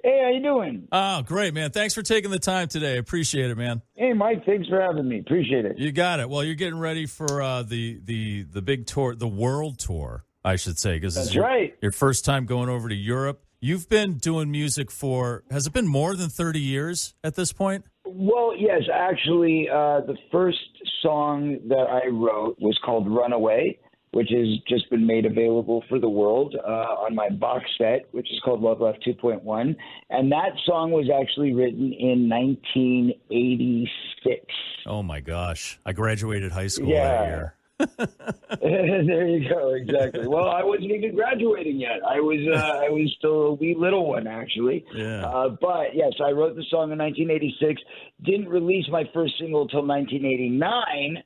Hey, how you doing? Oh, great, man. Thanks for taking the time today. Appreciate it, man. Hey, Mike. Thanks for having me. Appreciate it. You got it. Well, you're getting ready for the big tour, the world tour, I should say, because That's right. Your first time going over to Europe. You've been doing music for, has it been more than 30 years at this point? Well, yes. Actually, the first song that I wrote was called Runaway, which has just been made available for the world on my box set, which is called Love Life 2.1. And that song was actually written in 1986. Oh, my gosh. I graduated high school that year. There you go. Exactly. Well, I wasn't even graduating yet. I was still a wee little one, actually. Yeah. But yes, I wrote the song in 1986. Didn't release my first single till 1989,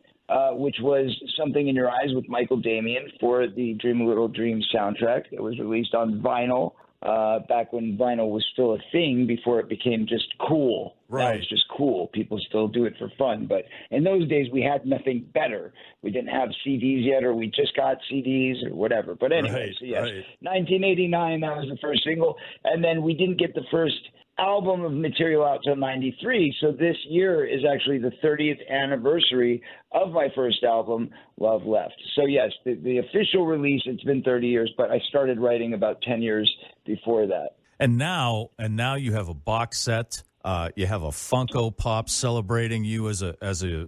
which was Something in Your Eyes with Michael Damian for the Dream a Little Dream soundtrack. It was released on vinyl back when vinyl was still a thing before it became just cool. Right. Now it's just cool. People still do it for fun. But in those days, we had nothing better. We didn't have CDs yet, or we just got CDs or whatever. But anyway, Right, so yes, right. 1989, that was the first single. And then we didn't get the first album of material out till 93. So this year is actually the 30th anniversary of my first album, Love Left. So yes, the official release, it's been 30 years, but I started writing about 10 years before that. And now you have a box set. You have a Funko Pop celebrating you as a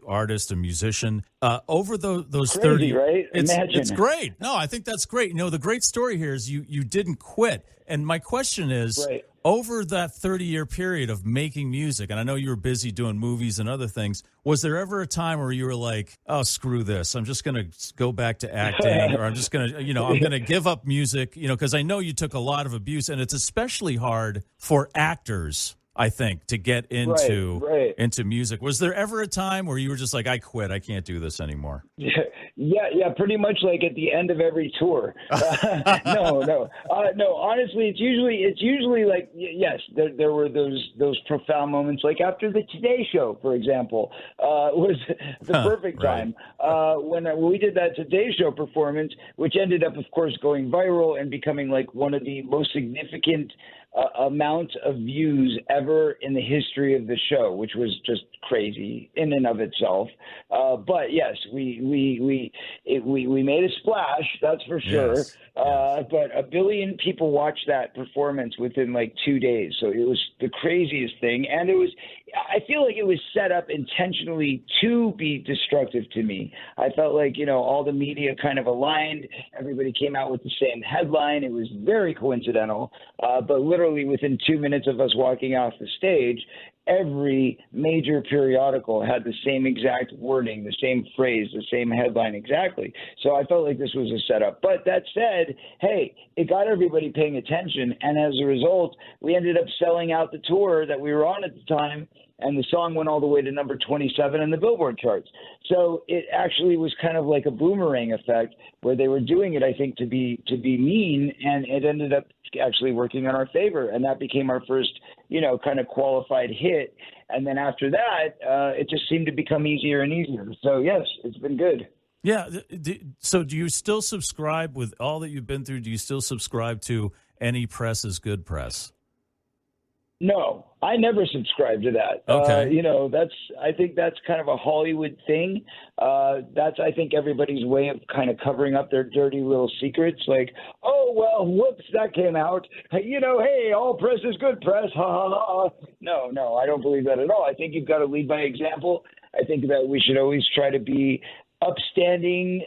artist, a musician. Over those Crazy, 30, right? It's great. No, I think that's great. You know, the great story here is you didn't quit. And my question is, right. Over that 30-year period of making music, and I know you were busy doing movies and other things, was there ever a time where you were like, oh, screw this, I'm just going to go back to acting, or I'm just going to, I'm going to give up music, because I know you took a lot of abuse, and it's especially hard for actors, I think, to get into music. Was there ever a time where you were just like, I quit, I can't do this anymore? Yeah, pretty much like at the end of every tour. No. Honestly, it's usually like, yes, there were those profound moments, like after the Today Show, for example, was the perfect time when we did that Today Show performance, which ended up, of course, going viral and becoming like one of the most significant amount of views ever in the history of the show, which was just crazy in and of itself. But yes, we made a splash, that's for sure. Yes. But 1 billion people watched that performance within like 2 days. So it was the craziest thing. And I feel like it was set up intentionally to be destructive to me. I felt like, all the media kind of aligned. Everybody came out with the same headline. It was very coincidental. But literally within 2 minutes of us walking off the stage, every major periodical had the same exact wording, the same phrase, the same headline exactly. So I felt like this was a setup. But that said, hey, it got everybody paying attention. And as a result, we ended up selling out the tour that we were on at the time. And the song went all the way to number 27 in the Billboard charts. So it actually was kind of like a boomerang effect where they were doing it, I think, to be mean, and it ended up actually working in our favor. And that became our first, kind of qualified hit. And then after that, it just seemed to become easier and easier. So, yes, it's been good. Yeah. So do you still subscribe, with all that you've been through, do you still subscribe to any press is good press? No, I never subscribe to that. Okay. I think that's kind of a Hollywood thing. That's, I think, everybody's way of kind of covering up their dirty little secrets. Like, oh, well, whoops, that came out. Hey, all press is good press. Ha, ha, ha. No, I don't believe that at all. I think you've got to lead by example. I think that we should always try to be upstanding,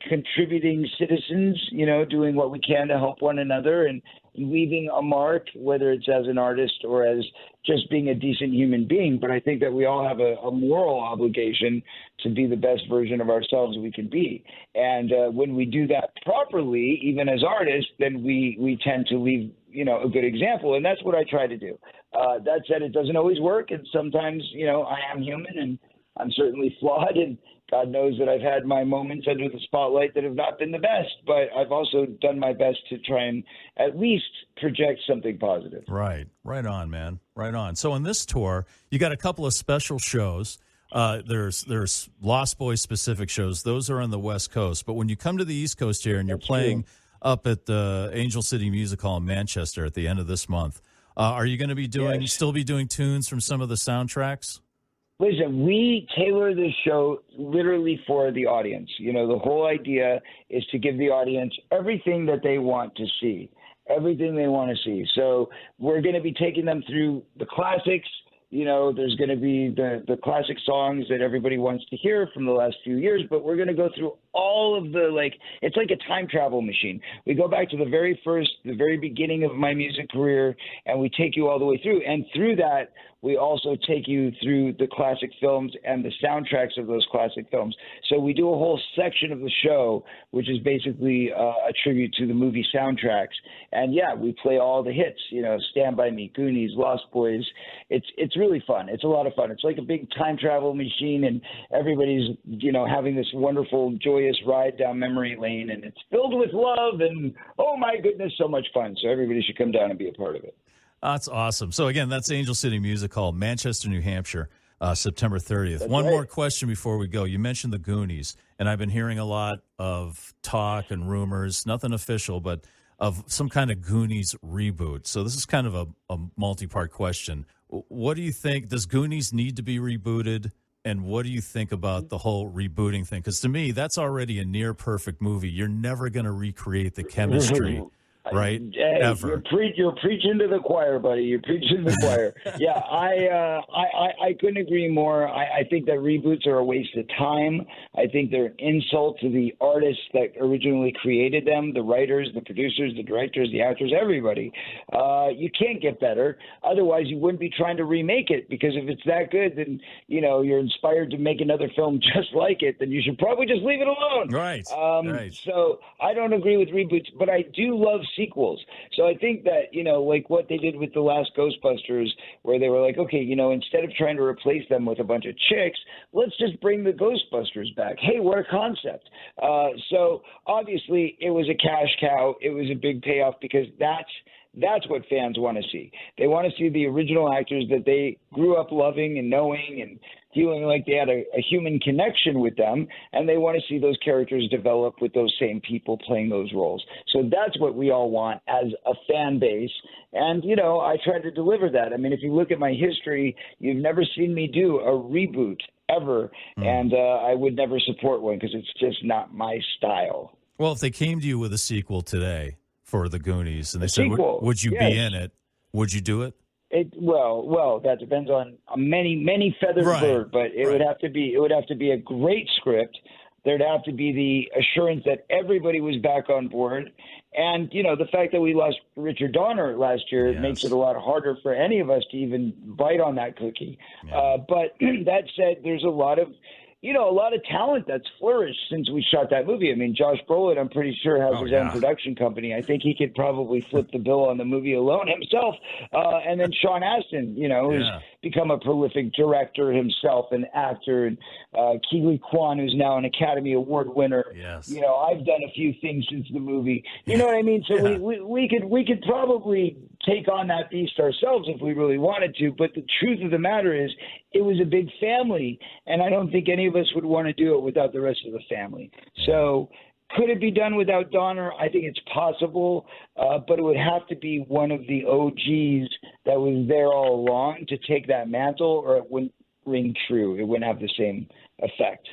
contributing citizens, doing what we can to help one another and leaving a mark, whether it's as an artist or as just being a decent human being. But I think that we all have a moral obligation to be the best version of ourselves we can be. And when we do that properly, even as artists, then we tend to leave, a good example. And that's what I try to do. That said, it doesn't always work. And sometimes, I am human and I'm certainly flawed, and God knows that I've had my moments under the spotlight that have not been the best, but I've also done my best to try and at least project something positive. Right on, man. Right on. So on this tour, you got a couple of special shows. There's Lost Boys specific shows. Those are on the West Coast. But when you come to the East Coast here and you're playing up at the Angel City Music Hall in Manchester at the end of this month, Are you going to be still be doing tunes from some of the soundtracks? Listen, we tailor this show literally for the audience. You know, the whole idea is to give the audience everything that they want to see, everything they want to see. So we're going to be taking them through the classics. You know, there's going to be the classic songs that everybody wants to hear from the last few years, but we're going to go through all of the, it's like a time travel machine. We go back to the very beginning of my music career, and we take you all the way through. And through that, we also take you through the classic films and the soundtracks of those classic films. So we do a whole section of the show, which is basically a tribute to the movie soundtracks. And yeah, we play all the hits, you know, Stand By Me, Goonies, Lost Boys. It's really fun. It's a lot of fun. It's like a big time travel machine, and everybody's, you know, having this wonderful, joyous ride down memory lane, and it's filled with love and, oh my goodness, so much fun. So everybody should come down and be a part of it. That's awesome. So, again, that's Angel City Music Hall, Manchester, New Hampshire, September 30th. That's One right. more question before we go. You mentioned the Goonies, and I've been hearing a lot of talk and rumors, nothing official, but of some kind of Goonies reboot. So this is kind of a multi-part question. What do you think? Does Goonies need to be rebooted? And what do you think about the whole rebooting thing? Because to me, that's already a near-perfect movie. You're never going to recreate the chemistry. Right? Hey, Ever. You're preaching to the choir, buddy. You're preaching to the choir. Yeah, I couldn't agree more. I think that reboots are a waste of time. I think they're an insult to the artists that originally created them, the writers, the producers, the directors, the actors, everybody. You can't get better. Otherwise, you wouldn't be trying to remake it, because if it's that good, then, you know, you're inspired to make another film just like it, then you should probably just leave it alone. Right. Right. So I don't agree with reboots, but I do love sequels. So I think that, you know, like what they did with the last Ghostbusters, where they were like, okay, you know, instead of trying to replace them with a bunch of chicks, let's just bring the Ghostbusters back. Hey, what a concept. So obviously it was a cash cow. It was a big payoff, because that's what fans want to see. They want to see the original actors that they grew up loving and knowing and feeling like they had a human connection with them, and they want to see those characters develop with those same people playing those roles. So that's what we all want as a fan base. And, you know, I try to deliver that. I mean, if you look at my history, you've never seen me do a reboot ever, and I would never support one, because it's just not my style. Well, if they came to you with a sequel today for the Goonies, and they said, would you Yes. be in it? Would you do it? Well, that depends on a many feathered bird, but it would have to be a great script. There'd have to be the assurance that everybody was back on board. And, you know, the fact that we lost Richard Donner last year makes it a lot harder for any of us to even bite on that cookie. Yeah. But that said, there's a lot of talent that's flourished since we shot that movie. I mean, Josh Brolin, I'm pretty sure, has his own production company. I think he could probably flip the bill on the movie alone himself. And then Sean Astin, you know, who's become a prolific director himself, an actor, and Keeley Kwan, who's now an Academy Award winner. Yes. You know, I've done a few things since the movie. You know what I mean? So we could probably take on that beast ourselves if we really wanted to. But the truth of the matter is, it was a big family, and I don't think any of us would want to do it without the rest of the family. So could it be done without Donner? I think it's possible, but it would have to be one of the OGs that was there all along to take that mantle, or it wouldn't ring true. It wouldn't have the same effect.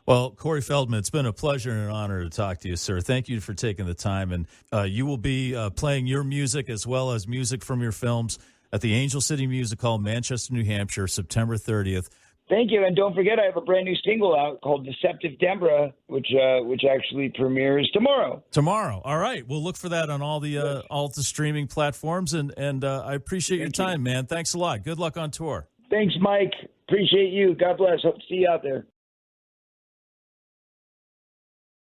Well, Corey Feldman, it's been a pleasure and an honor to talk to you, sir. Thank you for taking the time. And you will be playing your music as well as music from your films at the Angel City Music Hall, Manchester, New Hampshire, September 30th. Thank you. And don't forget, I have a brand new single out called Deceptive Dembra, which actually premieres tomorrow. Tomorrow. All right. We'll look for that on all the streaming platforms. And I appreciate your time, man. Thanks a lot. Good luck on tour. Thanks, Mike. Appreciate you. God bless. Hope to see you out there.